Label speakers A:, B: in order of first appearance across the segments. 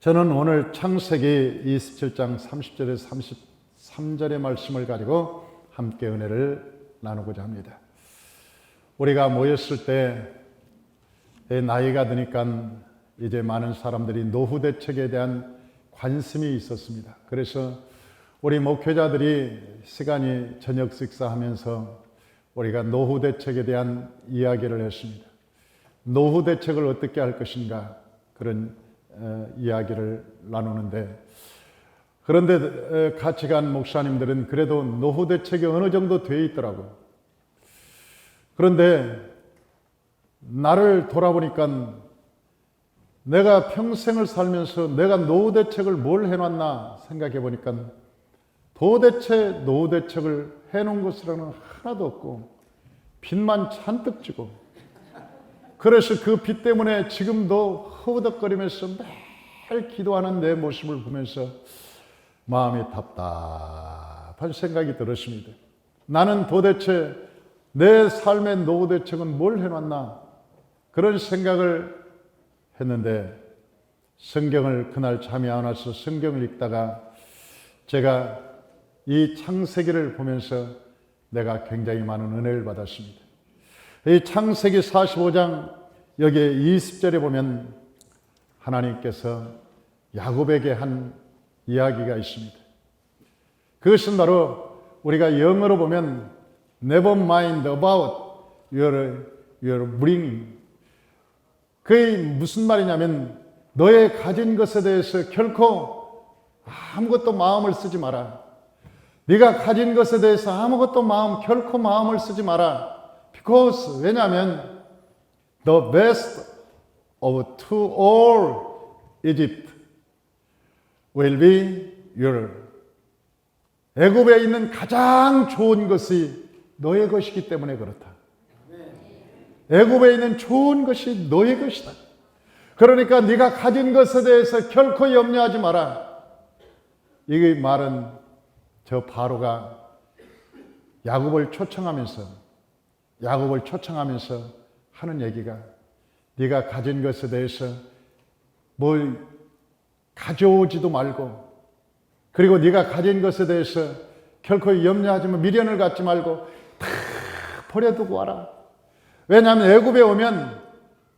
A: 저는 오늘 창세기 27장 30절에서 33절의 말씀을 가지고 함께 은혜를 나누고자 합니다. 우리가 모였을 때 나이가 드니까 이제 많은 사람들이 노후 대책에 대한 관심이 있었습니다. 그래서 우리 목회자들이 시간이 저녁 식사하면서 우리가 노후 대책에 대한 이야기를 했습니다. 노후 대책을 어떻게 할 것인가 그런 이야기를 나누는데, 그런데 같이 간 목사님들은 그래도 노후 대책이 어느 정도 되어 있더라고요. 그런데 나를 돌아보니까 내가 평생을 살면서 내가 노후 대책을 뭘 해놨나 생각해 보니까 도대체 노후 대책을 해놓은 것이라는 하나도 없고 빚만 잔뜩 지고, 그래서 그 빚 때문에 지금도 허우덕거리면서 매일 기도하는 내 모습을 보면서 마음이 답답한 생각이 들었습니다. 나는 도대체 내 삶의 노후 대책은 뭘 해놨나 그런 생각을 했는데, 성경을 그날 잠이 안 와서 성경을 읽다가 제가 이 창세기를 보면서 내가 굉장히 많은 은혜를 받았습니다. 이 창세기 45장 여기에 20절에 보면 하나님께서 야곱에게 한 이야기가 있습니다. 그것은 바로 우리가 영어로 보면 Never mind about your bringing. 그게 무슨 말이냐면 너의 가진 것에 대해서 결코 아무것도 마음을 쓰지 마라. 네가 가진 것에 대해서 아무것도 결코 마음을 쓰지 마라. Because 왜냐하면 the best of to all Egypt will be your. 애굽에 있는 가장 좋은 것이 너의 것이기 때문에 그렇다. 애굽에 있는 좋은 것이 너의 것이다. 그러니까 네가 가진 것에 대해서 결코 염려하지 마라. 이 말은 저 바로가 야곱을 초청하면서 하는 얘기가, 네가 가진 것에 대해서 뭘 가져오지도 말고, 그리고 네가 가진 것에 대해서 결코 염려하지 마, 미련을 갖지 말고 다 버려두고 와라. 왜냐하면 애굽에 오면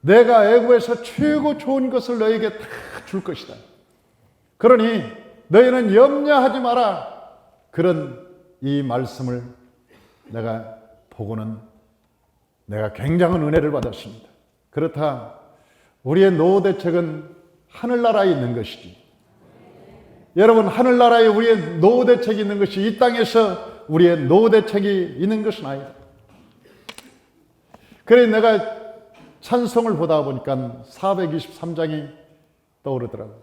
A: 내가 애굽에서 최고 좋은 것을 너에게 다 줄 것이다. 그러니 너희는 염려하지 마라. 그런 이 말씀을 내가 보고는 내가 굉장한 은혜를 받았습니다. 그렇다, 우리의 노후 대책은 하늘나라에 있는 것이지. 여러분, 하늘나라에 우리의 노후 대책이 있는 것이 이 땅에서 우리의 노후 대책이 있는 것은 아니다. 그래 내가 찬송을 보다 보니까 423장이 떠오르더라고요.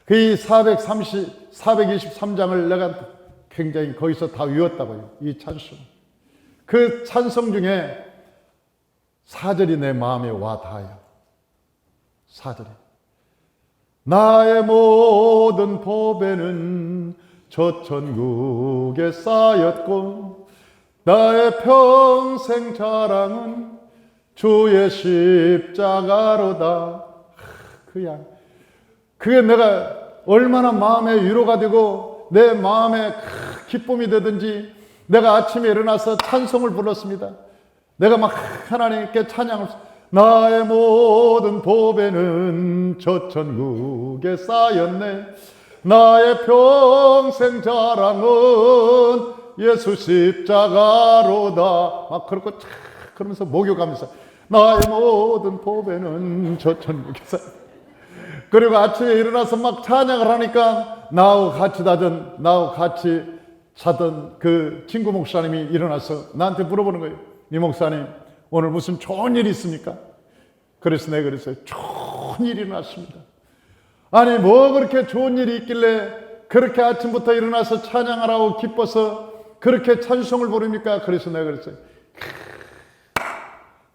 A: 그 423장을 내가 굉장히 거기서 다 외웠다고요. 이 찬송. 그 찬송 중에 4절이 내 마음에 와 닿아요. 4절이 나의 모든 보배는 저 천국에 쌓였고 나의 평생 자랑은 주의 십자가로다. 그게 내가 얼마나 마음에 위로가 되고 내 마음에 기쁨이 되든지 내가 아침에 일어나서 찬송을 불렀습니다. 내가 막 하나님께 찬양을, 나의 모든 보배는 저 천국에 쌓였네. 나의 평생 자랑은 예수 십자가로다. 막 그렇고 그러면서 목욕하면서 나의 모든 보배는 저 천국에 쌓였네. 그리고 아침에 일어나서 막 찬양을 하니까 나하고 같이 자던 그 친구 목사님이 일어나서 나한테 물어보는 거예요. 이 목사님, 오늘 무슨 좋은 일이 있습니까? 그래서 내가 그랬어요. 좋은 일이 났습니다. 아니, 뭐 그렇게 좋은 일이 있길래 그렇게 아침부터 일어나서 찬양을 하고 기뻐서 그렇게 찬송을 부릅니까? 그래서 내가 그랬어요.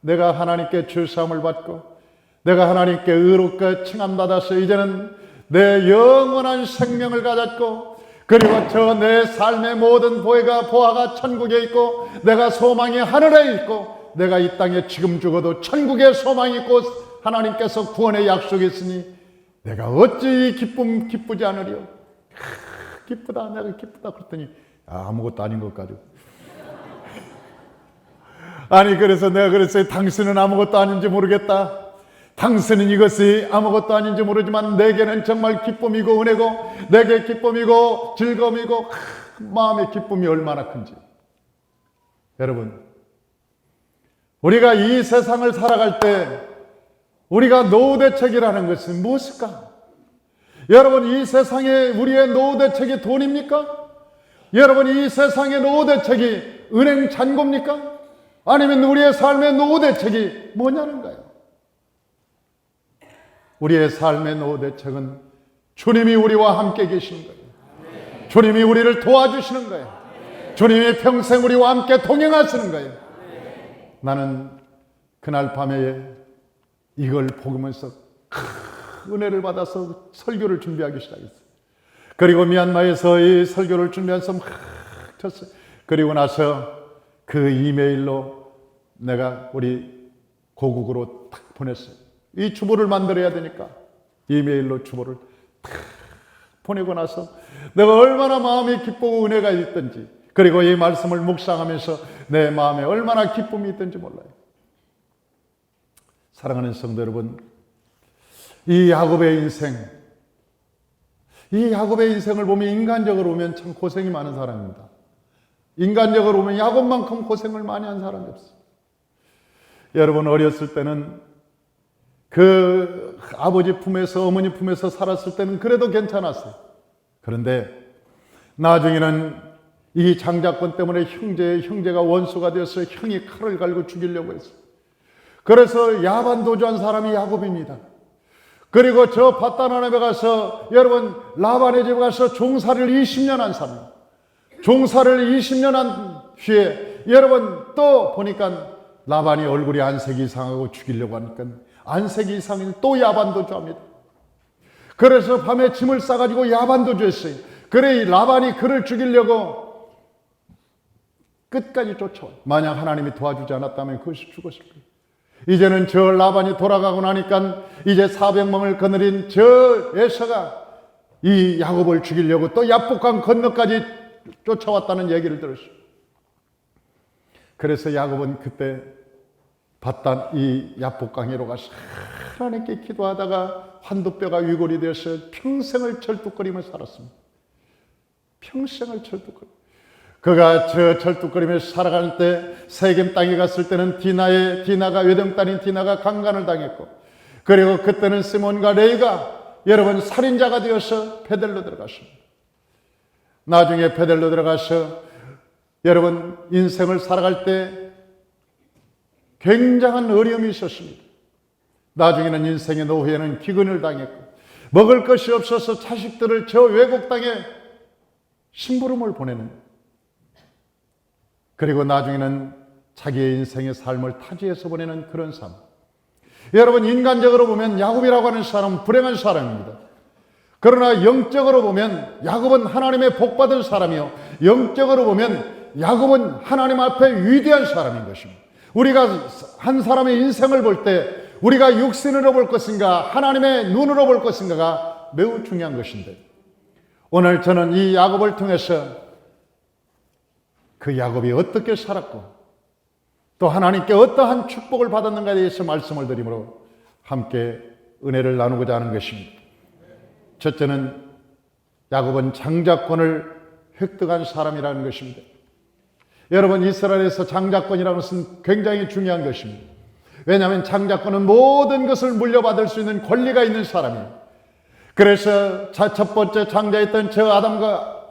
A: 내가 하나님께 죄사함을 받고 내가 하나님께 의롭게 칭함받아서 이제는 내 영원한 생명을 가졌고, 그리고 저 내 삶의 모든 보화가 천국에 있고 내가 소망이 하늘에 있고 내가 이 땅에 지금 죽어도 천국에 소망이 있고 하나님께서 구원의 약속이 있으니 내가 어찌 기쁘지 않으리요? 기쁘다, 내가 기쁘다. 그랬더니 아무것도 아닌 것 가지고. 아니, 그래서 내가 그랬어요. 당신은 아무것도 아닌지 모르겠다. 당신은 이것이 아무것도 아닌지 모르지만 내게는 정말 기쁨이고 은혜고, 내게 기쁨이고 즐거움이고 마음의 기쁨이 얼마나 큰지. 여러분, 우리가 이 세상을 살아갈 때 우리가 노후 대책이라는 것은 무엇일까? 여러분, 이 세상에 우리의 노후 대책이 돈입니까? 여러분, 이 세상의 노후 대책이 은행 잔고입니까? 아니면 우리의 삶의 노후 대책이 뭐냐는 거예요. 우리의 삶의 노후 대책은 주님이 우리와 함께 계시는 거예요. 주님이 우리를 도와주시는 거예요. 주님이 평생 우리와 함께 동행하시는 거예요. 나는 그날 밤에 이걸 보면서 큰 은혜를 받아서 설교를 준비하기 시작했어요. 그리고 미얀마에서 이 설교를 준비해서 막 쳤어요. 그리고 나서 그 이메일로 내가 우리 고국으로 탁 보냈어요. 이 주보를 만들어야 되니까 이메일로 주보를 탁 보내고 나서 내가 얼마나 마음이 기쁘고 은혜가 있던지, 그리고 이 말씀을 묵상하면서 내 마음에 얼마나 기쁨이 있던지 몰라요. 사랑하는 성도 여러분, 이 야곱의 인생을 보면 인간적으로 보면 참 고생이 많은 사람입니다. 인간적으로 보면 야곱만큼 고생을 많이 한 사람이 없어요. 여러분, 어렸을 때는 그 아버지 품에서, 어머니 품에서 살았을 때는 그래도 괜찮았어요. 그런데 나중에는 이 장자권 때문에 형제가 원수가 되었어요. 형이 칼을 갈고 죽이려고 했어요. 그래서 야반도주한 사람이 야곱입니다. 그리고 저 밧단아람에 가서, 여러분, 라반의 집에 가서 종살이를 20년 한 사람. 종살이를 20년 한 후에 여러분 또 보니까 라반이 얼굴이 안색이 이상하고 죽이려고 하니까 안색이 이상해 또 야반도주합니다. 그래서 밤에 짐을 싸가지고 야반도주했어요. 그래 라반이 그를 죽이려고 끝까지 쫓아와요. 만약 하나님이 도와주지 않았다면 그것이 죽었을 거예요. 이제는 저 라반이 돌아가고 나니까 이제 400명을 거느린 저 에서가 이 야곱을 죽이려고 또 야복강 건너까지 쫓아왔다는 얘기를 들었어요. 그래서 야곱은 그때 이 야복강으로 가서 하나님께 기도하다가 환두뼈가 위골이 되어서 평생을 절뚝거리며 살았습니다. 평생을 절뚝거리며. 그가 저 절뚝거리면서 살아갈 때 세겜 땅에 갔을 때는 디나가 외동딸인 디나가 강간을 당했고, 그리고 그때는 시몬과 레이가 여러분 살인자가 되어서 베델로 들어갔습니다. 나중에 베델로 들어가서 여러분 인생을 살아갈 때 굉장한 어려움이 있었습니다. 나중에는 인생의 노후에는 기근을 당했고, 먹을 것이 없어서 자식들을 저 외국 땅에 심부름을 보내는, 그리고 나중에는 자기의 인생의 삶을 타지에서 보내는 그런 삶. 여러분, 인간적으로 보면 야곱이라고 하는 사람은 불행한 사람입니다. 그러나 영적으로 보면 야곱은 하나님의 복받은 사람이요, 영적으로 보면 야곱은 하나님 앞에 위대한 사람인 것입니다. 우리가 한 사람의 인생을 볼 때 우리가 육신으로 볼 것인가 하나님의 눈으로 볼 것인가가 매우 중요한 것인데, 오늘 저는 이 야곱을 통해서 그 야곱이 어떻게 살았고 또 하나님께 어떠한 축복을 받았는가에 대해서 말씀을 드리므로 함께 은혜를 나누고자 하는 것입니다. 첫째는 야곱은 장자권을 획득한 사람이라는 것입니다. 여러분, 이스라엘에서 장자권이라는 것은 굉장히 중요한 것입니다. 왜냐하면 장자권은 모든 것을 물려받을 수 있는 권리가 있는 사람이에요. 그래서 첫 번째 장자였던 저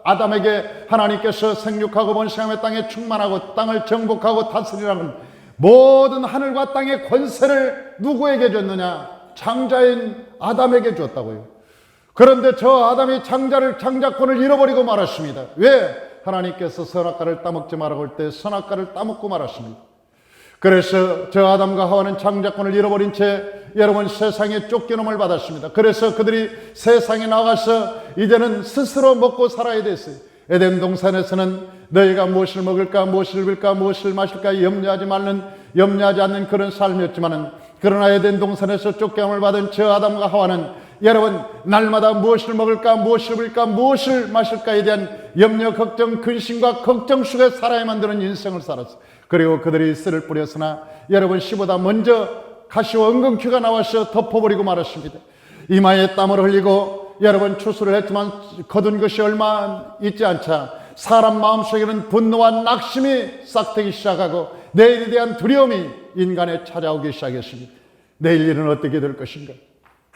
A: 아담에게 하나님께서 생육하고 번성하며 땅에 충만하고 땅을 정복하고 다스리라는 모든 하늘과 땅의 권세를 누구에게 줬느냐? 장자인 아담에게 줬다고요. 그런데 저 아담이 장자권을 잃어버리고 말았습니다. 왜? 하나님께서 선악과를 따먹지 말라고 할 때 선악과를 따먹고 말았습니다. 그래서 저 아담과 하와는 장자권을 잃어버린 채 여러분 세상에 쫓겨남을 받았습니다. 그래서 그들이 세상에 나가서 이제는 스스로 먹고 살아야 됐어요. 에덴 동산에서는 너희가 무엇을 먹을까, 무엇을 입을까, 무엇을 마실까 염려하지 않는 그런 삶이었지만은, 그러나 에덴 동산에서 쫓겨남을 받은 저 아담과 하와는 여러분 날마다 무엇을 먹을까, 무엇을 입을까, 무엇을 마실까에 대한 염려, 걱정, 근심과 걱정 속에 살아야만 되는 인생을 살았어요. 그리고 그들이 씨를 뿌렸으나 여러분 씨보다 먼저 가시와 엉겅퀴가 나와서 덮어버리고 말았습니다. 이마에 땀을 흘리고 여러분 추수를 했지만 거둔 것이 얼마 있지 않자 사람 마음속에는 분노와 낙심이 싹트기 시작하고 내일에 대한 두려움이 인간에 찾아오기 시작했습니다. 내일 일은 어떻게 될 것인가?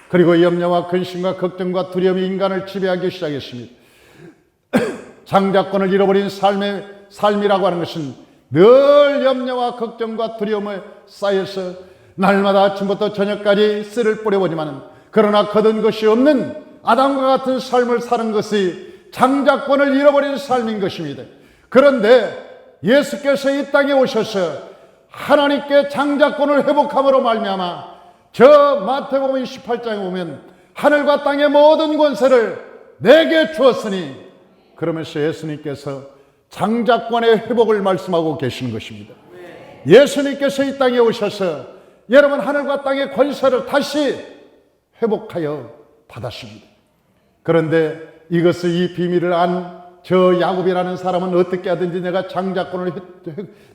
A: 그리고 염려와 근심과 걱정과 두려움이 인간을 지배하기 시작했습니다. 장자권을 잃어버린 삶이라고 하는 것은 늘 염려와 걱정과 두려움에 쌓여서 날마다 아침부터 저녁까지 씨를 뿌려보지만 그러나 거둔 것이 없는 아담과 같은 삶을 사는 것이 장자권을 잃어버린 삶인 것입니다. 그런데 예수께서 이 땅에 오셔서 하나님께 장자권을 회복함으로 말미암아 저 마태복음 28장에 보면 하늘과 땅의 모든 권세를 내게 주었으니 그러면서 예수님께서 장자권의 회복을 말씀하고 계시는 것입니다. 예수님께서 이 땅에 오셔서 여러분 하늘과 땅의 권세를 다시 회복하여 받았습니다. 그런데 이것을 이 비밀을 안 저 야곱이라는 사람은 어떻게 하든지 내가 장자권을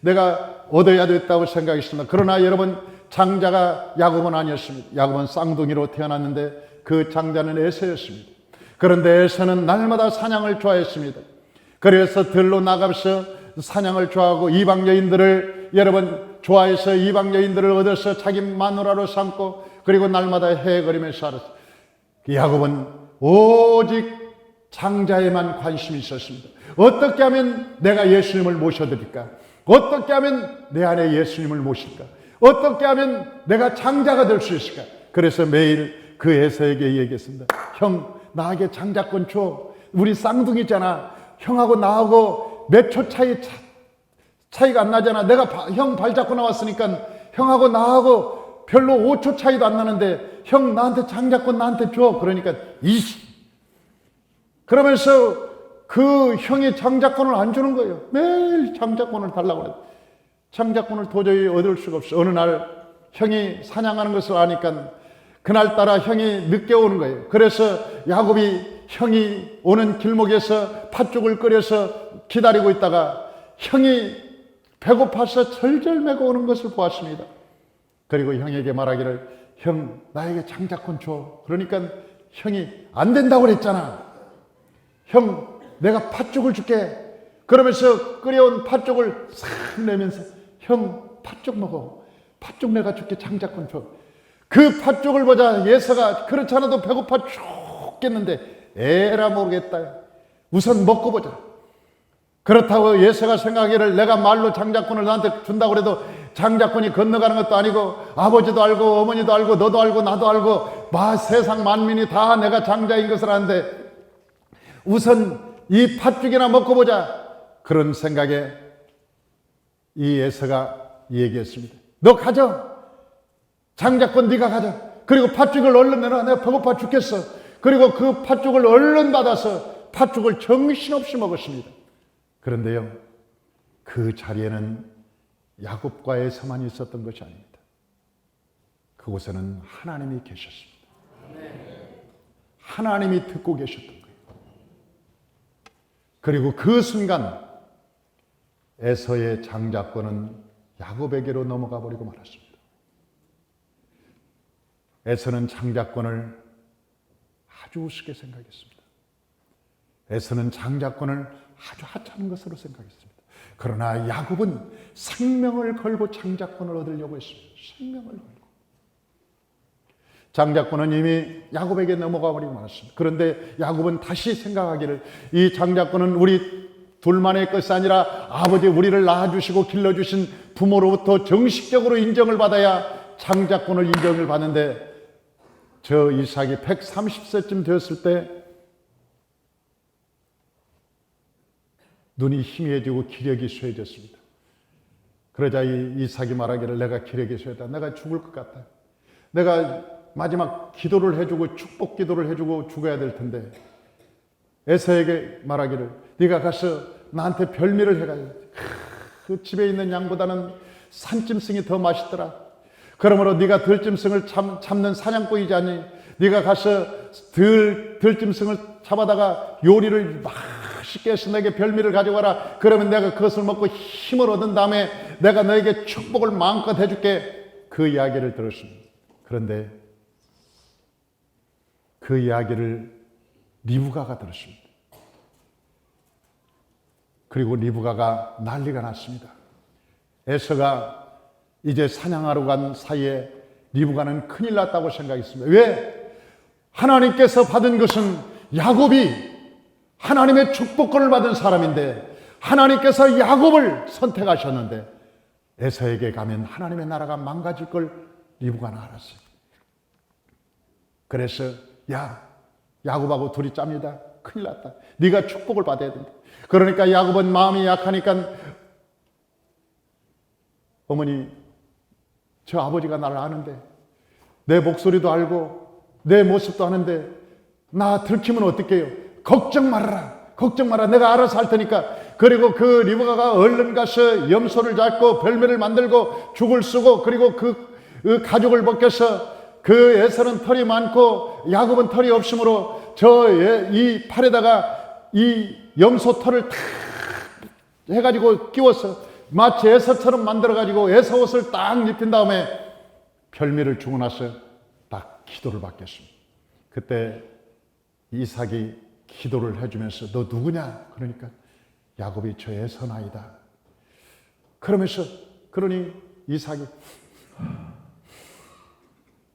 A: 내가 얻어야 됐다고 생각했습니다. 그러나 여러분 장자가 야곱은 아니었습니다. 야곱은 쌍둥이로 태어났는데 그 장자는 에서였습니다. 그런데 에서는 날마다 사냥을 좋아했습니다. 그래서 들로 나가서 사냥을 좋아하고 이방 여인들을 여러분 좋아해서 이방 여인들을 얻어서 자기 마누라로 삼고 그리고 날마다 헤거리면서 살았어요. 야곱은 오직 장자에만 관심이 있었습니다. 어떻게 하면 내가 예수님을 모셔드릴까? 어떻게 하면 내 안에 예수님을 모실까? 어떻게 하면 내가 장자가 될 수 있을까? 그래서 매일 그 에서에게 얘기했습니다. 형, 나에게 장자권 줘. 우리 쌍둥이잖아. 형하고 나하고 몇 초 차이가 안 나잖아. 내가 형 발잡고 나왔으니까 형하고 나하고 별로 5초 차이도 안 나는데 형 나한테 장자권 나한테 줘. 그러니까 그러면서 그 형이 장자권을 안 주는 거예요. 매일 장자권을 달라고 그래요. 장자권을 도저히 얻을 수가 없어. 어느 날 형이 사냥하는 것을 아니까 그날따라 형이 늦게 오는 거예요. 그래서 야곱이 형이 오는 길목에서 팥죽을 끓여서 기다리고 있다가 형이 배고파서 절절매고 오는 것을 보았습니다. 그리고 형에게 말하기를 형 나에게 장자권 줘. 그러니까 형이 안 된다고 그랬잖아. 형 내가 팥죽을 줄게. 그러면서 끓여온 팥죽을 싹 내면서 형 팥죽 먹어. 팥죽 내가 줄게. 장자권 줘. 그 팥죽을 보자 예서가 그렇지 않아도 배고파 죽겠는데 에라 모르겠다. 우선 먹고 보자. 그렇다고 예서가 생각하기를 내가 말로 장자권을 너한테 준다고 해도 장자권이 건너가는 것도 아니고 아버지도 알고 어머니도 알고 너도 알고 나도 알고 세상 만민이 다 내가 장자인 것을 아는데 우선 이 팥죽이나 먹고 보자. 그런 생각에 이 에서가 얘기했습니다. 너 가져. 장자권 네가 가져. 그리고 팥죽을 얼른 내놔. 내가 배고파 죽겠어. 그리고 그 팥죽을 얼른 받아서 팥죽을 정신없이 먹었습니다. 그런데요, 그 자리에는 야곱과 에서만 있었던 것이 아닙니다. 그곳에는 하나님이 계셨습니다. 하나님이 듣고 계셨던 거예요. 그리고 그 순간 에서의 장자권은 야곱에게로 넘어가 버리고 말았습니다. 에서는 장자권을 아주 우습게 생각했습니다. 에서는 장자권을 아주 하찮은 것으로 생각했습니다. 그러나 야곱은 생명을 걸고 장자권을 얻으려고 했습니다. 생명을 걸고. 장자권은 이미 야곱에게 넘어가 버리고 말았습니다. 그런데 야곱은 다시 생각하기를 이 장자권은 우리 둘만의 것이 아니라 아버지 우리를 낳아주시고 길러주신 부모로부터 정식적으로 인정을 받아야 장자권을 인정을 받는데 저 이삭이 130세쯤 되었을 때 눈이 희미해지고 기력이 쇠해졌습니다. 그러자 이삭이 말하기를 내가 기력이 쇠하다. 내가 죽을 것 같다. 내가 마지막 기도를 해주고 축복 기도를 해주고 죽어야 될 텐데 에서에게 말하기를 네가 가서 나한테 별미를 해가지고 그 집에 있는 양보다는 산짐승이 더 맛있더라. 그러므로 네가 들짐승을 잡는 사냥꾼이지 않니? 네가 가서 들짐승을 잡아다가 요리를 맛있게 해서 내게 별미를 가져와라. 그러면 내가 그것을 먹고 힘을 얻은 다음에 내가 너에게 축복을 마음껏 해줄게. 그 이야기를 들었습니다. 그런데 그 이야기를 리브가가 들었습니다. 그리고 리브가가 난리가 났습니다. 에서가 이제 사냥하러 간 사이에 리브가는 큰일 났다고 생각했습니다. 왜? 하나님께서 받은 것은 야곱이 하나님의 축복권을 받은 사람인데 하나님께서 야곱을 선택하셨는데 에서에게 가면 하나님의 나라가 망가질 걸 리브가는 알았어요. 그래서 야곱하고 둘이 짭니다. 큰일 났다. 네가 축복을 받아야 된다. 그러니까 야곱은 마음이 약하니까 어머니, 저 아버지가 나를 아는데 내 목소리도 알고 내 모습도 아는데 나 들키면 어떡해요? 걱정 말아라. 걱정 마라. 내가 알아서 할 테니까. 그리고 그 리브가가 얼른 가서 염소를 잡고 별매를 만들고 죽을 쓰고 그리고 그 가죽을 벗겨서 그 에서는 털이 많고 야곱은 털이 없으므로 이 팔에다가 이 염소 털을 탁 해가지고 끼워서 마치 에서처럼 만들어가지고 에서 옷을 딱 입힌 다음에 별미를 주고 나서 딱 기도를 받겠습니다. 그때 이삭이 기도를 해주면서 너 누구냐? 그러니까 야곱이 저 에서나이다. 그러면서 그러니 이삭이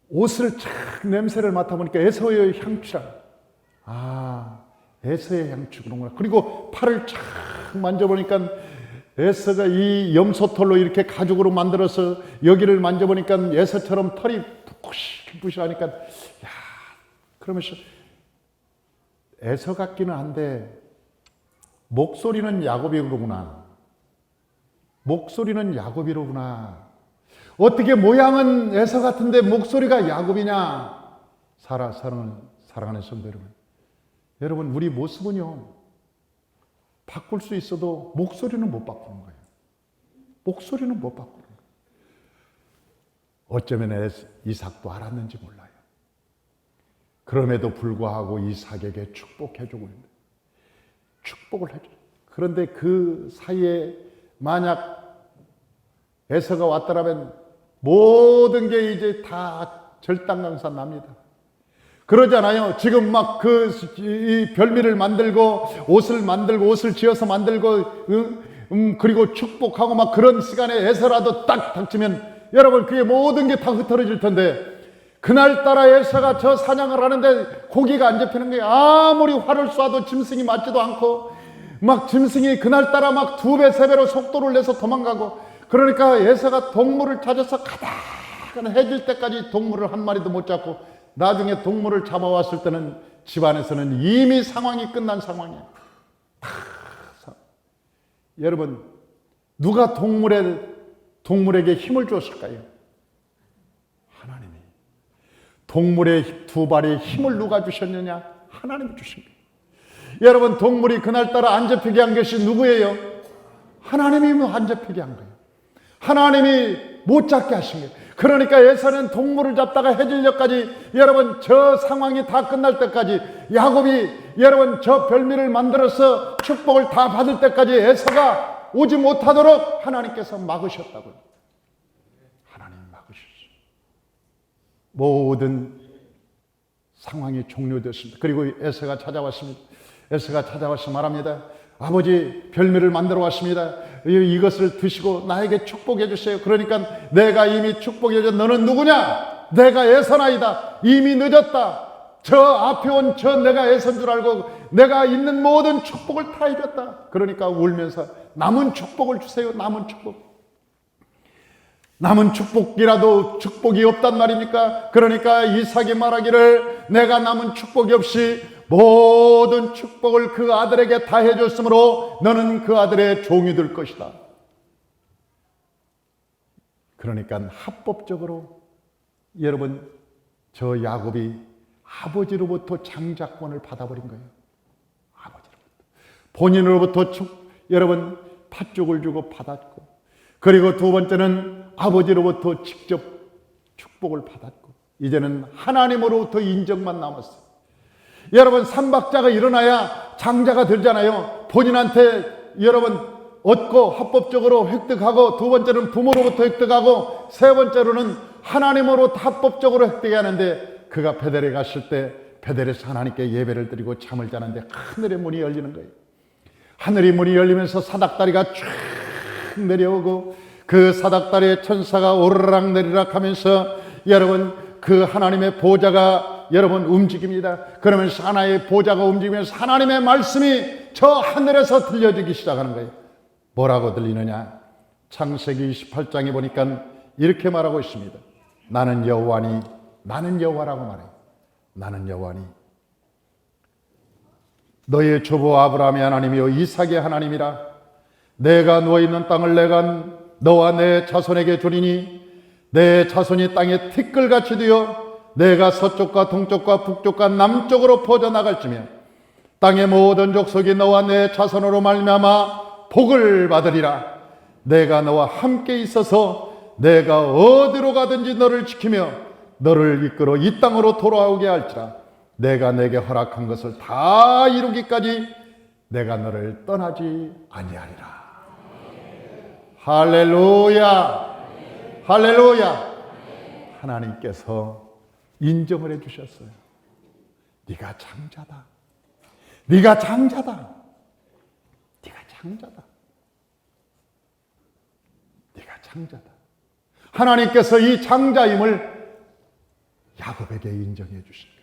A: 옷을 착 냄새를 맡아보니까 에서의 향취라. 에서의 향취구나. 그리고 팔을 착 만져보니까 에서가 이 염소털로 이렇게 가죽으로 만들어서 여기를 만져보니까 에서처럼 털이 푸시푸시하니까 그러면서 에서 같기는 한데 목소리는 야곱이로구나. 목소리는 야곱이로구나. 어떻게 모양은 에서 같은데 목소리가 야곱이냐? 사랑하는 성도 여러분, 우리 모습은요 바꿀 수 있어도 목소리는 못 바꾸는 거예요. 목소리는 못 바꾸는 거예요. 어쩌면 이삭도 알았는지 몰라요. 그럼에도 불구하고 이삭에게 축복해주고 있는데 축복을 해줘요. 그런데 그 사이에 만약 에서가 왔더라면 모든 게 이제 다 절단강산 납니다. 그러잖아요. 지금 막 이 별미를 만들고 옷을 지어서 만들고 그리고 축복하고 막 그런 시간에 에서라도 딱 닥치면 여러분 그게 모든 게 다 흩어질 텐데 그날따라 에서가 저 사냥을 하는데 고기가 안 잡히는 거예요. 아무리 활을 쏴도 짐승이 맞지도 않고 막 짐승이 그날따라 막 2배, 3배로 속도를 내서 도망가고 그러니까 에서가 동물을 찾아서 가다가 해질 때까지 동물을 한 마리도 못 잡고 나중에 동물을 잡아왔을 때는 집안에서는 이미 상황이 끝난 상황이에요. 여러분 누가 동물에게 힘을 줬을까요? 하나님이. 동물의 2발에 힘을 누가 주셨느냐? 하나님이 주신 거예요. 여러분 동물이 그날따라 안 잡히게 한 것이 누구예요? 하나님이 안 잡히게 한 거예요. 하나님이 못 잡게 하신 거예요. 그러니까 에서는 동물을 잡다가 해질녘까지 여러분 저 상황이 다 끝날 때까지 야곱이 여러분 저 별미를 만들어서 축복을 다 받을 때까지 에서가 오지 못하도록 하나님께서 막으셨다고요. 하나님이 막으셨어요. 모든 상황이 종료됐습니다. 그리고 에서가 찾아왔습니다. 에서가 찾아와서 말합니다. 아버지 별미를 만들어 왔습니다. 이것을 드시고 나에게 축복해 주세요. 그러니까 내가 이미 축복해 줘. 너는 누구냐? 내가 에서나이다. 이미 늦었다. 저 앞에 온 저 내가 에서인 줄 알고 내가 있는 모든 축복을 다 잃었다. 그러니까 울면서 남은 축복을 주세요. 남은 축복. 남은 축복이라도 축복이 없단 말입니까? 그러니까 이삭이 말하기를 내가 남은 축복이 없이 모든 축복을 그 아들에게 다 해줬으므로 너는 그 아들의 종이 될 것이다. 그러니까 합법적으로 여러분 저 야곱이 아버지로부터 장자권을 받아버린 거예요. 아버지로부터. 본인으로부터 여러분 팥죽을 주고 받았고 그리고 두 번째는 아버지로부터 직접 축복을 받았고 이제는 하나님으로부터 인정만 남았어요. 여러분, 삼박자가 일어나야 장자가 되잖아요. 본인한테 여러분 얻고 합법적으로 획득하고, 두 번째는 부모로부터 획득하고, 세 번째로는 하나님으로부터 합법적으로 획득하는데, 그가 베델에 갔을 때 베델에서 하나님께 예배를 드리고 잠을 자는데 하늘의 문이 열리는 거예요. 하늘의 문이 열리면서 사닥다리가 쫙 내려오고, 그 사닥다리에 천사가 오르락 내리락 하면서 여러분 그 하나님의 보좌가 여러분 움직입니다. 그러면서 하나의 보좌가 움직이면서 하나님의 말씀이 저 하늘에서 들려주기 시작하는 거예요. 뭐라고 들리느냐? 창세기 28장에 보니까 이렇게 말하고 있습니다. 나는 여호와니, 나는 여호와라고 말해요. 나는 여호와니, 너의 조부 아브라함의 하나님이요 이삭의 하나님이라. 내가 누워있는 땅을 내가 너와 내 자손에게 주리니 내 자손이 땅에 티끌같이 되어 내가 서쪽과 동쪽과 북쪽과 남쪽으로 퍼져나갈지며 땅의 모든 족속이 너와 내 자손으로 말미암아 복을 받으리라. 내가 너와 함께 있어서 내가 어디로 가든지 너를 지키며 너를 이끌어 이 땅으로 돌아오게 할지라. 내가 내게 허락한 것을 다 이루기까지 내가 너를 떠나지 아니하리라. 할렐루야, 할렐루야. 하나님께서 인정을 해주셨어요. 네가 장자다, 네가 장자다, 네가 장자다, 네가 장자다. 하나님께서 이 장자임을 야곱에게 인정해 주신 거예요.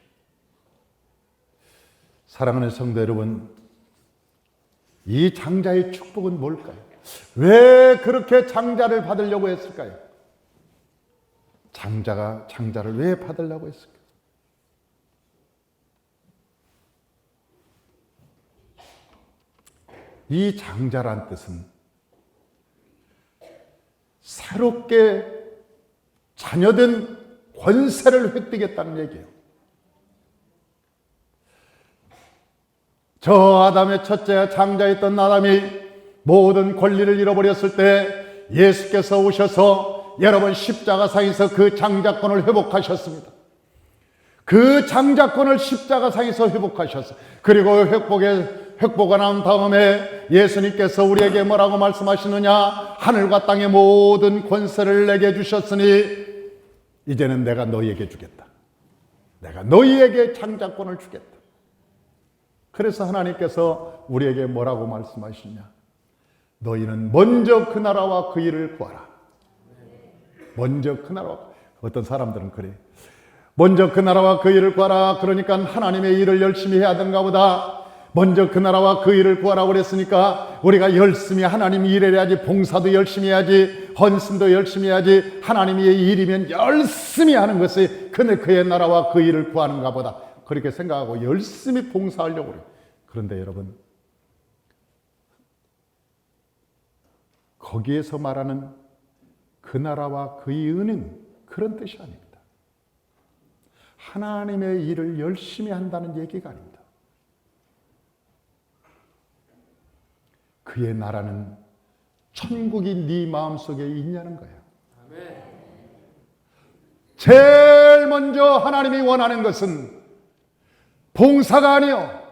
A: 사랑하는 성도 여러분, 이 장자의 축복은 뭘까요? 왜 그렇게 장자를 받으려고 했을까요? 장자가 장자를 왜 받으려고 했을까요? 이 장자란 뜻은 새롭게 자녀된 권세를 획득했다는 얘기예요. 저 아담의 첫째 장자였던 아담이 모든 권리를 잃어버렸을 때 예수께서 오셔서 여러분 십자가상에서 그 장자권을 회복하셨습니다. 그 장자권을 십자가상에서 회복하셨어요. 그리고 획복가 난 다음에 예수님께서 우리에게 뭐라고 말씀하시느냐? 하늘과 땅의 모든 권세를 내게 주셨으니 이제는 내가 너희에게 주겠다. 내가 너희에게 장자권을 주겠다. 그래서 하나님께서 우리에게 뭐라고 말씀하시냐? 너희는 먼저 그 나라와 그 일을 구하라. 먼저 그 나라와, 어떤 사람들은 그래. 먼저 그 나라와 그 일을 구하라. 그러니까 하나님의 일을 열심히 해야 되는가 보다. 먼저 그 나라와 그 일을 구하라고 그랬으니까 우리가 열심히 하나님 일을 해야지, 봉사도 열심히 해야지, 헌신도 열심히 해야지. 하나님의 일이면 열심히 하는 것이 그의 나라와 그 일을 구하는가 보다. 그렇게 생각하고 열심히 봉사하려고 그래요. 그런데 여러분, 거기에서 말하는 그 나라와 그의 은은 그런 뜻이 아닙니다. 하나님의 일을 열심히 한다는 얘기가 아닙니다. 그의 나라는 천국이 네 마음속에 있냐는 거예요. 제일 먼저 하나님이 원하는 것은 봉사가 아니요,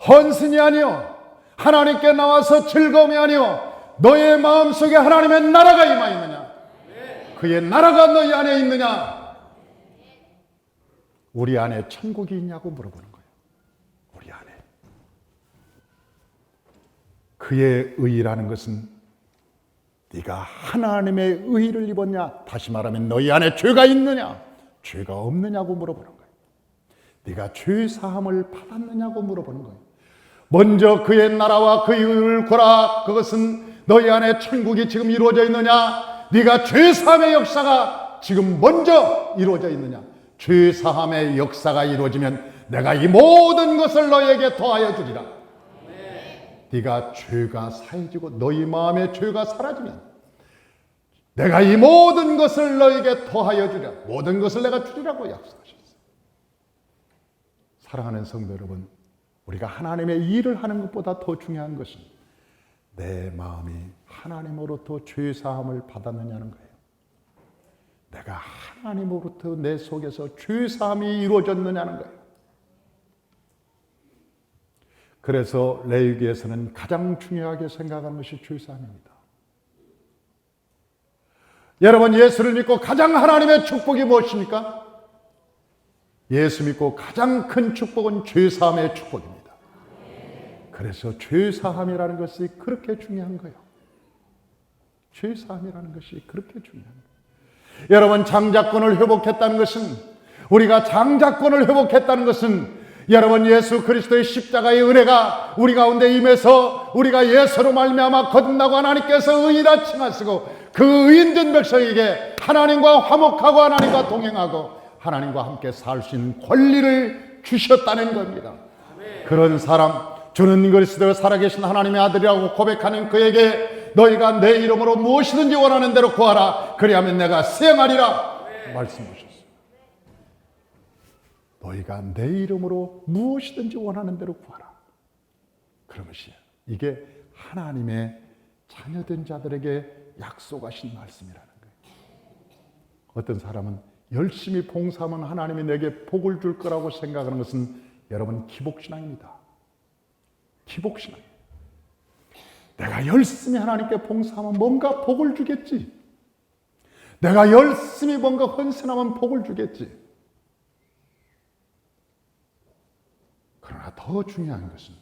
A: 헌신이 아니요, 하나님께 나와서 즐거움이 아니요, 너의 마음속에 하나님의 나라가 임하 있느냐, 그의 나라가 너희 안에 있느냐, 우리 안에 천국이 있냐고 물어보는 거예요. 우리 안에. 그의 의라는 것은 네가 하나님의 의를 입었냐, 다시 말하면 너희 안에 죄가 있느냐, 죄가 없느냐고 물어보는 거예요. 네가 죄 사함을 받았느냐고 물어보는 거예요. 먼저 그의 나라와 그의 의를 구하라. 그것은 너희 안에 천국이 지금 이루어져 있느냐, 네가 죄 사함의 역사가 지금 먼저 이루어져 있느냐. 죄 사함의 역사가 이루어지면 내가 이 모든 것을 너에게 더하여 주리라. 네가 죄가 사해지고 너희 마음의 죄가 사라지면 내가 이 모든 것을 너에게 더하여 주리라. 모든 것을 내가 주리라고 약속하셨어요. 사랑하는 성도 여러분, 우리가 하나님의 일을 하는 것보다 더 중요한 것은 내 마음이 하나님으로부터 죄 사함을 받았느냐는 거예요. 내가 하나님으로부터 내 속에서 죄사함이 이루어졌느냐는 거예요. 그래서 레위기에서는 가장 중요하게 생각하는 것이 죄사함입니다. 여러분, 예수를 믿고 가장 하나님의 축복이 무엇입니까? 예수 믿고 가장 큰 축복은 죄사함의 축복입니다. 그래서 죄사함이라는 것이 그렇게 중요한 거예요. 죄사함이라는 것이 그렇게 중요한 거예요. 여러분, 장자권을 회복했다는 것은, 우리가 장자권을 회복했다는 것은 여러분, 예수 그리스도의 십자가의 은혜가 우리 가운데 임해서 우리가 예수로 말미암아 거듭나고 하나님께서 의인이라 칭하시고 그 의인된 백성에게 하나님과 화목하고 하나님과 동행하고 하나님과 함께 살 수 있는 권리를 주셨다는 겁니다. 그런 사람, 주는 그리스도 살아계신 하나님의 아들이라고 고백하는 그에게 너희가 내 이름으로 무엇이든지 원하는 대로 구하라. 그리하면 내가 수행하리라 말씀하셨어요. 너희가 내 이름으로 무엇이든지 원하는 대로 구하라. 그런 것이야. 이게 하나님의 자녀된 자들에게 약속하신 말씀이라는 거예요. 어떤 사람은 열심히 봉사하면 하나님이 내게 복을 줄 거라고 생각하는 것은 여러분 기복신앙입니다. 기복신앙. 내가 열심히 하나님께 봉사하면 뭔가 복을 주겠지. 내가 열심히 뭔가 헌신하면 복을 주겠지. 그러나 더 중요한 것은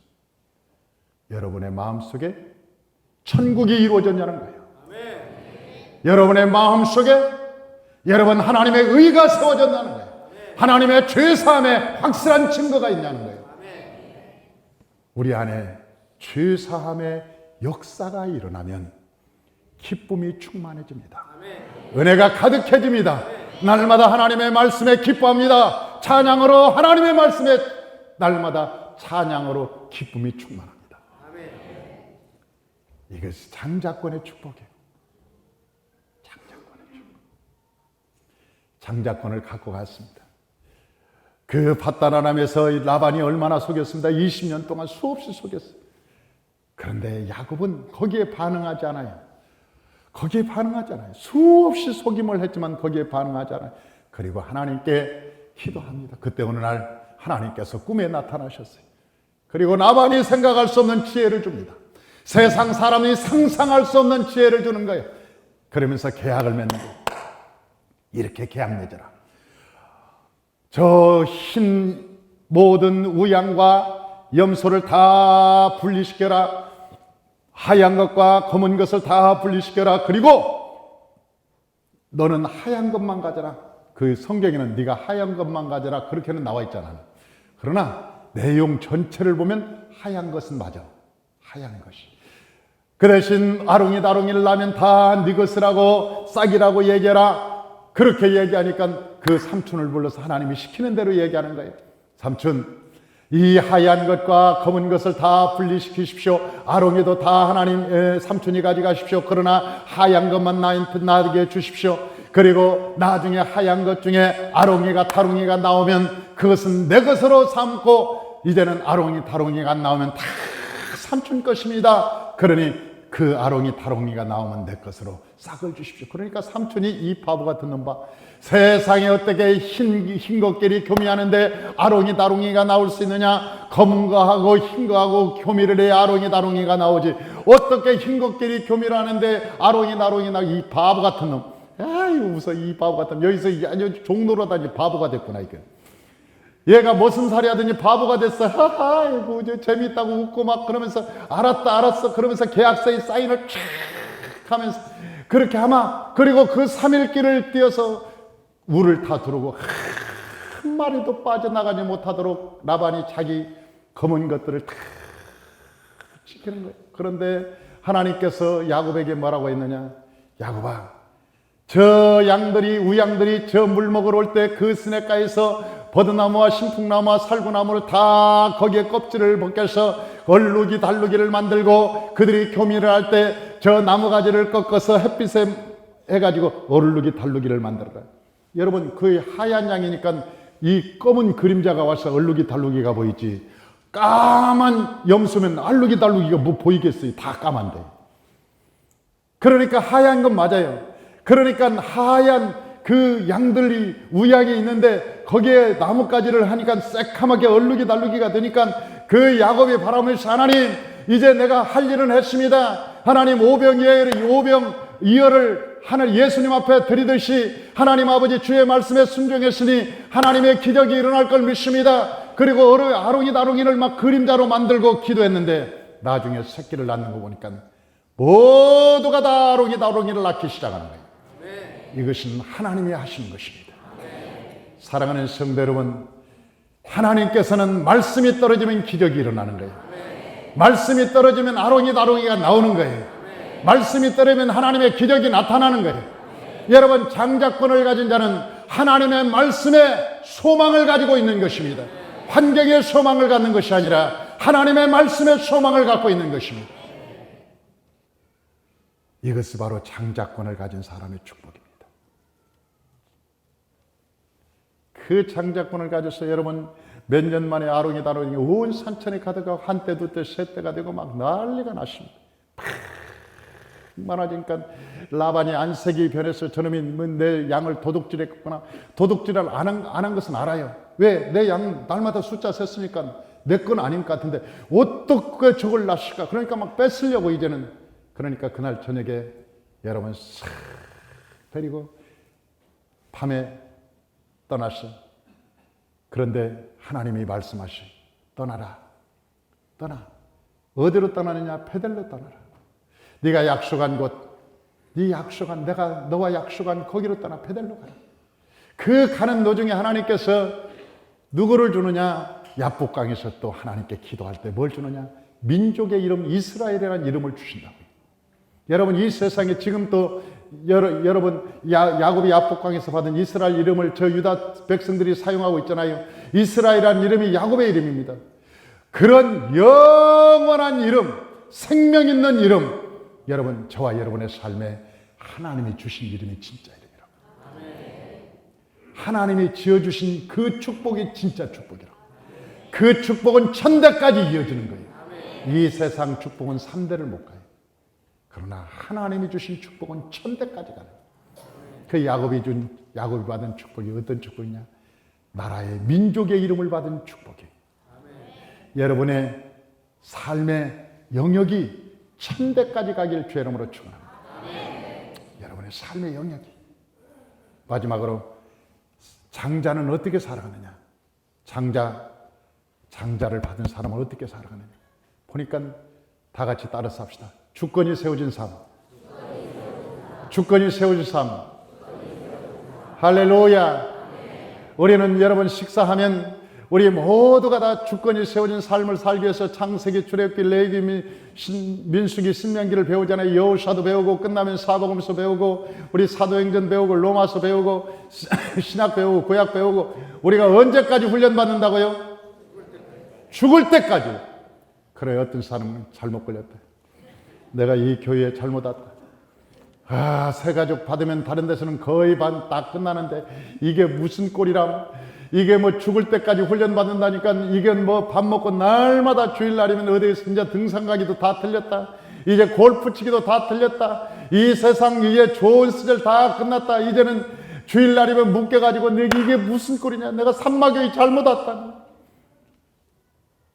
A: 여러분의 마음속에 천국이 이루어졌냐는 거예요. 여러분의 마음속에 여러분 하나님의 의가 세워졌냐는 거예요. 하나님의 죄사함의 확실한 증거가 있냐는 거예요. 우리 안에 죄사함의 역사가 일어나면 기쁨이 충만해집니다. 은혜가 가득해집니다. 날마다 하나님의 말씀에 기뻐합니다. 찬양으로 하나님의 말씀에 날마다 찬양으로 기쁨이 충만합니다. 이것이 장자권의 축복이에요. 장자권의 축복. 장자권을 갖고 갔습니다. 그 밧다라람에서 라반이 얼마나 속였습니다. 20년 동안 수없이 속였어요. 그런데 야곱은 거기에 반응하지 않아요. 거기에 반응하지 않아요. 수없이 속임을 했지만 거기에 반응하지 않아요. 그리고 하나님께 기도합니다. 그때 어느 날 하나님께서 꿈에 나타나셨어요. 그리고 라반이 생각할 수 없는 지혜를 줍니다. 세상 사람이 상상할 수 없는 지혜를 주는 거예요. 그러면서 계약을 맺는 거예요. 이렇게 계약 맺어라. 저 흰 모든 우양과 염소를 다 분리시켜라. 하얀 것과 검은 것을 다 분리시켜라. 그리고 너는 하얀 것만 가져라. 그 성경에는 네가 하얀 것만 가져라 그렇게는 나와 있잖아. 그러나 내용 전체를 보면 하얀 것은 맞아. 하얀 것이. 그 대신 아롱이 다롱이를 낳으면 다 네 것이라고 싹이라고 얘기해라. 그렇게 얘기하니까 그 삼촌을 불러서 하나님이 시키는 대로 얘기하는 거예요. 삼촌, 이 하얀 것과 검은 것을 다 분리시키십시오. 아롱이도 다 하나님 삼촌이 가져가십시오. 그러나 하얀 것만 나에게 주십시오. 그리고 나중에 하얀 것 중에 아롱이가 다롱이가 나오면 그것은 내 것으로 삼고, 이제는 아롱이 다롱이가 나오면 다 삼촌 것입니다. 그러니 그 아롱이 다롱이가 나오면 내 것으로 싹을 주십시오. 그러니까 삼촌이 이 바보 같은 놈 봐. 세상에 어떻게 흰 것끼리 교미하는데 아롱이 다롱이가 나올 수 있느냐? 검은 거하고 흰 거하고 교미를 해야 아롱이 다롱이가 나오지. 어떻게 흰 것끼리 교미를 하는데 아롱이 다롱이 나오고. 이 바보 같은 놈. 아이 웃어. 이 바보 같은 놈. 여기서 아주 종로로 다니 바보가 됐구나 이게. 얘가 무슨 살이 하더니 바보가 됐어. 하하, 뭐 재미있다고 웃고 막 그러면서 알았다 알았어 그러면서 계약서에 사인을 쫙 하면서 그렇게 하마. 그리고 그 3일길을 뛰어서 우를 다 두르고 한 마리도 빠져나가지 못하도록 라반이 자기 검은 것들을 다 지키는 거예요. 그런데 하나님께서 야곱에게 뭐라고 했느냐? 야곱아, 저 양들이 우양들이 저 물 먹으러 올 때 그 스낵가에서 버드나무와 신풍나무와 살구나무를 다 거기에 껍질을 벗겨서 얼룩이 달루기를 만들고 그들이 교미를 할 때 저 나무가지를 꺾어서 햇빛에 해가지고 얼룩이 달루기를 만들어라. 여러분, 그 하얀 양이니까 이 검은 그림자가 와서 얼룩이 달루기가 보이지. 까만 염소면 얼룩이 달루기가 뭐 보이겠어요? 다 까만데. 그러니까 하얀 건 맞아요. 그러니까 하얀 그 양들이 우양이 있는데 거기에 나뭇가지를 하니까 새카맣게 얼룩이 달루기가 되니까 그 야곱이 바라면서 하나님 이제 내가 할 일은 했습니다. 하나님 오병이어를 하늘 예수님 앞에 드리듯이 하나님 아버지 주의 말씀에 순종했으니 하나님의 기적이 일어날 걸 믿습니다. 그리고 아롱이를 막 그림자로 만들고 기도했는데 나중에 새끼를 낳는 거 보니까 모두가 다 아롱이를 낳기 시작하는 거예요. 이것은 하나님이 하시는 것입니다. 사랑하는 성도 여러분, 하나님께서는 말씀이 떨어지면 기적이 일어나는 거예요. 말씀이 떨어지면 아롱이가 나오는 거예요. 말씀이 떨어지면 하나님의 기적이 나타나는 거예요. 여러분, 장자권을 가진 자는 하나님의 말씀에 소망을 가지고 있는 것입니다. 환경에 소망을 갖는 것이 아니라 하나님의 말씀에 소망을 갖고 있는 것입니다. 이것이 바로 장자권을 가진 사람의 축복입니다. 그 장자권을 가져서 여러분 몇 년 만에 아롱이 온 산천에 가다가 한때 두때 셋때가 되고 막 난리가 났습니다. 많아지니까 라반이 안색이 변해서 저놈이 내 양을 도둑질했구나. 도둑질을 안 한 것은 알아요. 왜? 내 양 날마다 숫자 셌으니까 내 건 아닌 것 같은데 어떻게 저걸 낳을까? 그러니까 막 뺏으려고 이제는. 그러니까 그날 저녁에 여러분 싹 데리고 밤에 떠났어. 그런데 하나님이 말씀하시 떠나라. 떠나. 어디로 떠나느냐? 베델로 떠나라. 네가 약속한 곳, 내가 너와 약속한 거기로 떠나 베델로 가라. 그 가는 도중에 하나님께서 누구를 주느냐? 야복강에서 또 하나님께 기도할 때 뭘 주느냐? 민족의 이름 이스라엘이라는 이름을 주신다고. 여러분 이 세상에 지금 또 여러분 야곱이 야복강에서 받은 이스라엘 이름을 저 유다 백성들이 사용하고 있잖아요. 이스라엘이라는 이름이 야곱의 이름입니다. 그런 영원한 이름, 생명 있는 이름, 여러분 저와 여러분의 삶에 하나님이 주신 이름이 진짜 이름이라고. 하나님이 지어주신 그 축복이 진짜 축복이라고. 그 축복은 천대까지 이어지는 거예요. 이 세상 축복은 3대를 못 가요. 그러나 하나님이 주신 축복은 천대까지 가요. 그 야곱이 받은 축복이 어떤 축복이냐? 나라의 민족의 이름을 받은 축복이에요. 여러분의 삶의 영역이 천대까지 가길 주의 이름으로 축원합니다. 여러분의 삶의 영역이. 마지막으로 장자는 어떻게 살아가느냐? 장자를 받은 사람은 어떻게 살아가느냐? 보니까 다 같이 따라서 합시다. 주권이 세워진 삶. 주권이 세워진 삶. 할렐루야. 우리는 여러분 식사하면 우리 모두가 다 주권이 세워진 삶을 살기 위해서 창세기, 출애굽기, 레위기, 민수기, 신명기를 배우잖아요. 여호수아도 배우고 끝나면 사복음서 배우고 우리 사도행전 배우고 로마서 배우고 신약 배우고 구약 배우고 우리가 언제까지 훈련받는다고요? 죽을 때까지. 그래 어떤 사람은 잘못 걸렸다. 내가 이 교회에 잘못 왔다. 새가족 받으면 다른 데서는 거의 반 다 끝나는데 이게 무슨 꼴이람? 이게 뭐 죽을 때까지 훈련받는다니까 이게 뭐 밥 먹고 날마다 주일날이면 어디에서 이제 등산 가기도 다 틀렸다. 이제 골프 치기도 다 틀렸다. 이 세상 이제 좋은 시절 다 끝났다. 이제는 주일날이면 묶여가지고 이게 무슨 꼴이냐? 내가 산마교회 잘못 왔다.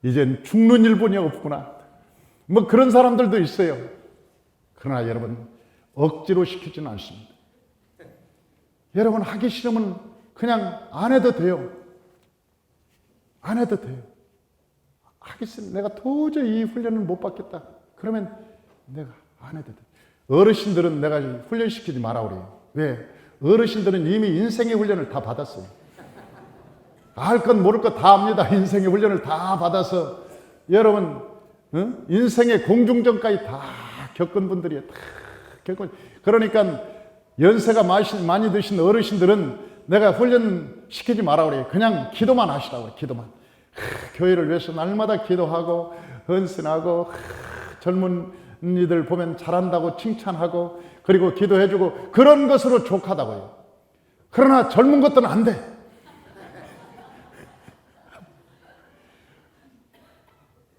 A: 이젠 죽는 일본이 없구나. 뭐 그런 사람들도 있어요. 그러나 여러분 억지로 시키지는 않습니다. 여러분 하기 싫으면 그냥 안 해도 돼요. 안 해도 돼요. 하기 싫으면 내가 도저히 이 훈련을 못 받겠다. 그러면 내가 안 해도 돼. 어르신들은 내가 훈련시키지 마라 그래요. 왜? 어르신들은 이미 인생의 훈련을 다 받았어요. 알 것 모를 것 다 압니다. 인생의 훈련을 다 받아서 여러분 인생의 공중전까지 다 겪은 분들이에요. 다 겪은. 그러니까 연세가 많이 드신 어르신들은 내가 훈련시키지 마라 그래요. 그냥 기도만 하시라고 그래요. 기도만. 교회를 위해서 날마다 기도하고 헌신하고 젊은 이들 보면 잘한다고 칭찬하고 그리고 기도해주고 그런 것으로 족하다고요. 그러나 젊은 것들은 안 돼.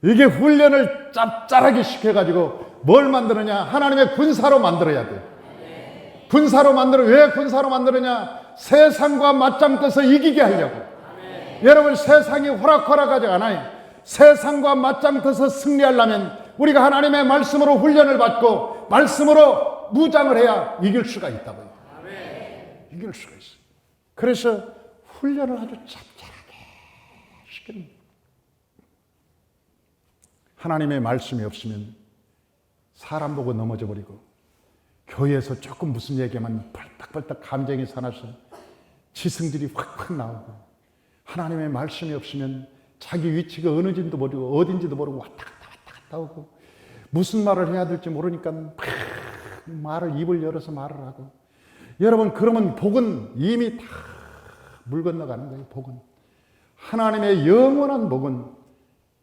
A: 이게 훈련을 짭짤하게 시켜가지고 뭘 만드느냐? 하나님의 군사로 만들어야 돼. 군사로 만들어. 왜 군사로 만드느냐? 세상과 맞짱 떠서 이기게 하려고. 여러분, 세상이 호락호락하지 않아요. 세상과 맞짱 떠서 승리하려면 우리가 하나님의 말씀으로 훈련을 받고 말씀으로 무장을 해야 이길 수가 있다고요. 이길 수가 있어요. 그래서 훈련을 아주 짭짤하게 시키는 거예요. 하나님의 말씀이 없으면 사람 보고 넘어져 버리고, 교회에서 조금 무슨 얘기하면 벌떡벌떡 감정이 살아서 지승질이 확확 나오고, 하나님의 말씀이 없으면 자기 위치가 어느진도 모르고 어딘지도 모르고 왔다 갔다 하고, 무슨 말을 해야 될지 모르니까 말을 입을 열어서 말을 하고. 여러분, 그러면 복은 이미 다 물 건너가는 거예요. 복은, 하나님의 영원한 복은.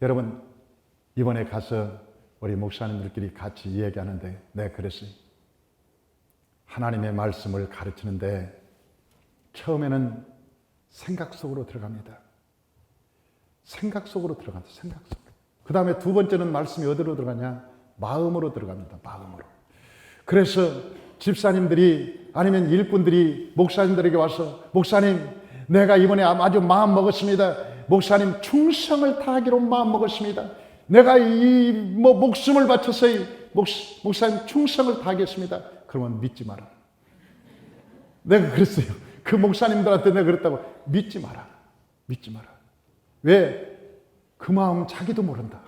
A: 여러분, 이번에 가서 우리 목사님들끼리 같이 이야기하는데, 네, 그랬어요. 하나님의 말씀을 가르치는데 처음에는 생각 속으로 들어갑니다. 생각 속으로 들어간다. 생각 속으로. 그 다음에 두 번째는 말씀이 어디로 들어가냐? 마음으로 들어갑니다. 마음으로. 그래서 집사님들이 아니면 일꾼들이 목사님들에게 와서, 목사님, 내가 이번에 아주 마음 먹었습니다. 목사님, 충성을 다하기로 마음 먹었습니다. 내가 목숨을 바쳐서 목사님 충성을 다하겠습니다. 그러면 믿지 마라. 내가 그랬어요. 그 목사님들한테 내가 그랬다고. 믿지 마라. 믿지 마라. 왜? 그 마음 자기도 모른다.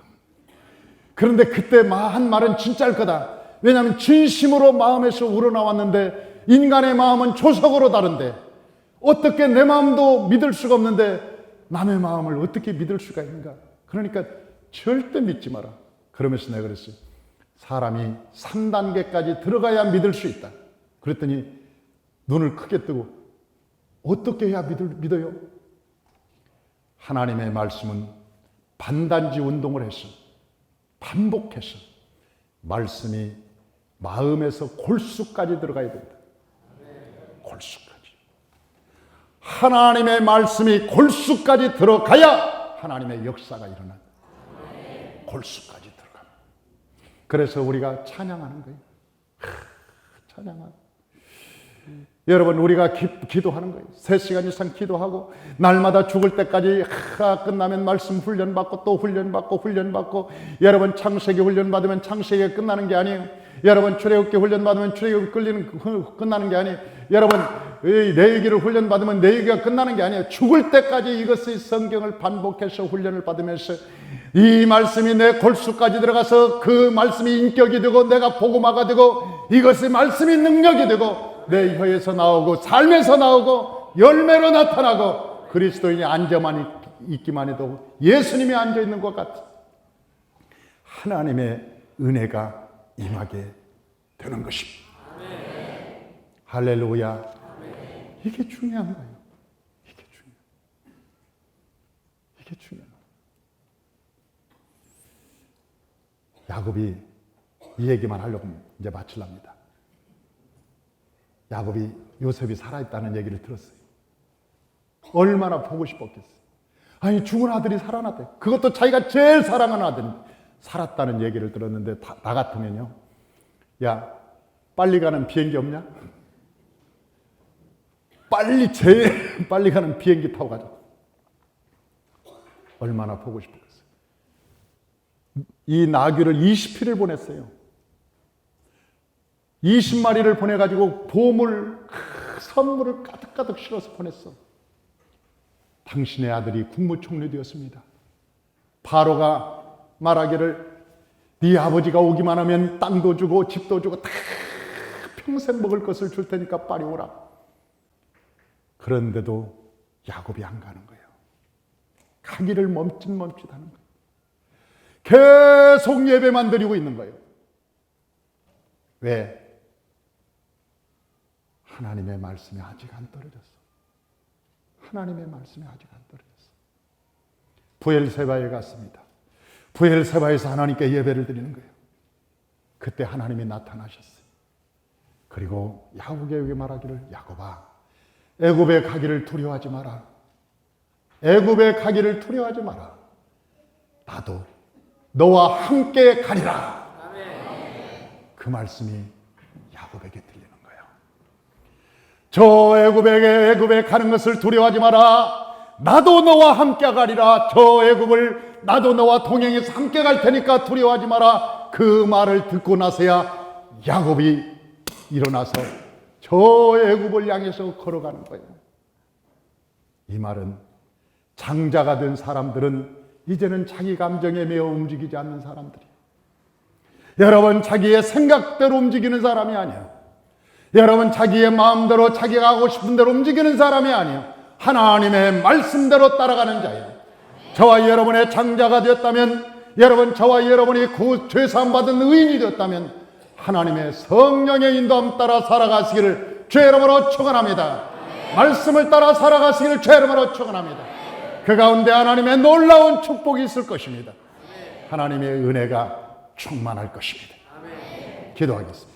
A: 그런데 그때 한 말은 진짜일 거다. 왜냐하면 진심으로 마음에서 우러나왔는데, 인간의 마음은 조석으로 다른데 어떻게 내 마음도 믿을 수가 없는데 남의 마음을 어떻게 믿을 수가 있는가. 그러니까 절대 믿지 마라. 그러면서 내가 그랬어요. 사람이 3단계까지 들어가야 믿을 수 있다. 그랬더니 눈을 크게 뜨고, 어떻게 해야 믿어요? 하나님의 말씀은 반단지 운동을 해서, 반복해서 말씀이 마음에서 골수까지 들어가야 된다. 골수까지. 하나님의 말씀이 골수까지 들어가야 하나님의 역사가 일어나. 골수까지 들어갑니다. 그래서 우리가 찬양하는 거예요. 찬양하고. 여러분, 우리가 기도하는 거예요. 3시간 이상 기도하고, 날마다 죽을 때까지 끝나면 말씀 훈련받고 또 훈련받고. 여러분, 창세기 훈련받으면 창세기가 끝나는 게 아니에요. 여러분, 출애굽기 훈련받으면 출애굽이 끝나는 게 아니에요. 여러분, 레위기를 훈련받으면 레위기가 끝나는 게 아니에요. 죽을 때까지 이것의 성경을 반복해서 훈련을 받으면서 이 말씀이 내 골수까지 들어가서 그 말씀이 인격이 되고 내가 복음화가 되고 이것의 말씀이 능력이 되고 내 혀에서 나오고 삶에서 나오고 열매로 나타나고 그리스도인이 앉아만 있기만 해도 예수님이 앉아있는 것 같은 하나님의 은혜가 임하게 되는 것입니다. 아멘. 할렐루야. 아멘. 이게 중요한 거예요. 이게 중요한 거예요. 야곱이 이 얘기만 하려고 이제 마치랍니다. 야곱이 요셉이 살아있다는 얘기를 들었어요. 얼마나 보고 싶었겠어요. 아니, 죽은 아들이 살아났대. 그것도 자기가 제일 사랑하는 아들이 살았다는 얘기를 들었는데 나 같으면요, 야, 빨리 가는 비행기 없냐? 제일 빨리 가는 비행기 타고 가자. 얼마나 보고 싶었겠어요. 이 나귀를 20피를 보냈어요. 20마리를 보내가지고 선물을 가득가득 실어서 보냈어. 당신의 아들이 국무총리 되었습니다. 바로가 말하기를 네 아버지가 오기만 하면 땅도 주고 집도 주고 다 평생 먹을 것을 줄 테니까 빨리 오라. 그런데도 야곱이 안 가는 거예요. 가기를 멈칫멈칫하는 거예요. 계속 예배만 드리고 있는 거예요. 왜? 하나님의 말씀이 아직 안 떨어졌어. 하나님의 말씀이 아직 안 떨어졌어. 부엘세바에 갔습니다. 부엘세바에서 하나님께 예배를 드리는 거예요. 그때 하나님이 나타나셨어요. 그리고 야곱에게 말하기를, 야곱아, 애굽에 가기를 두려워하지 마라. 애굽에 가기를 두려워하지 마라. 나도 너와 함께 가리라. 아멘. 그 말씀이 야곱에게 들리는 거예요. 저 애굽에 가는 것을 두려워하지 마라. 나도 너와 함께 가리라. 저 애굽을 나도 너와 동행해서 함께 갈 테니까 두려워하지 마라. 그 말을 듣고 나서야 야곱이 일어나서 저 애굽을 향해서 걸어가는 거예요. 이 말은 장자가 된 사람들은 이제는 자기 감정에 매어 움직이지 않는 사람들이에요. 여러분, 자기의 생각대로 움직이는 사람이 아니에요. 여러분, 자기의 마음대로 자기가 하고 싶은 대로 움직이는 사람이 아니에요. 하나님의 말씀대로 따라가는 자예요. 저와 여러분의 장자가 되었다면, 여러분, 저와 여러분이 죄사함 받은 의인이 되었다면 하나님의 성령의 인도함 따라 살아가시기를 주의 이름으로 축원합니다. 말씀을 따라 살아가시기를 주의 이름으로 축원합니다. 그 가운데 하나님의 놀라운 축복이 있을 것입니다. 하나님의 은혜가 충만할 것입니다. 기도하겠습니다.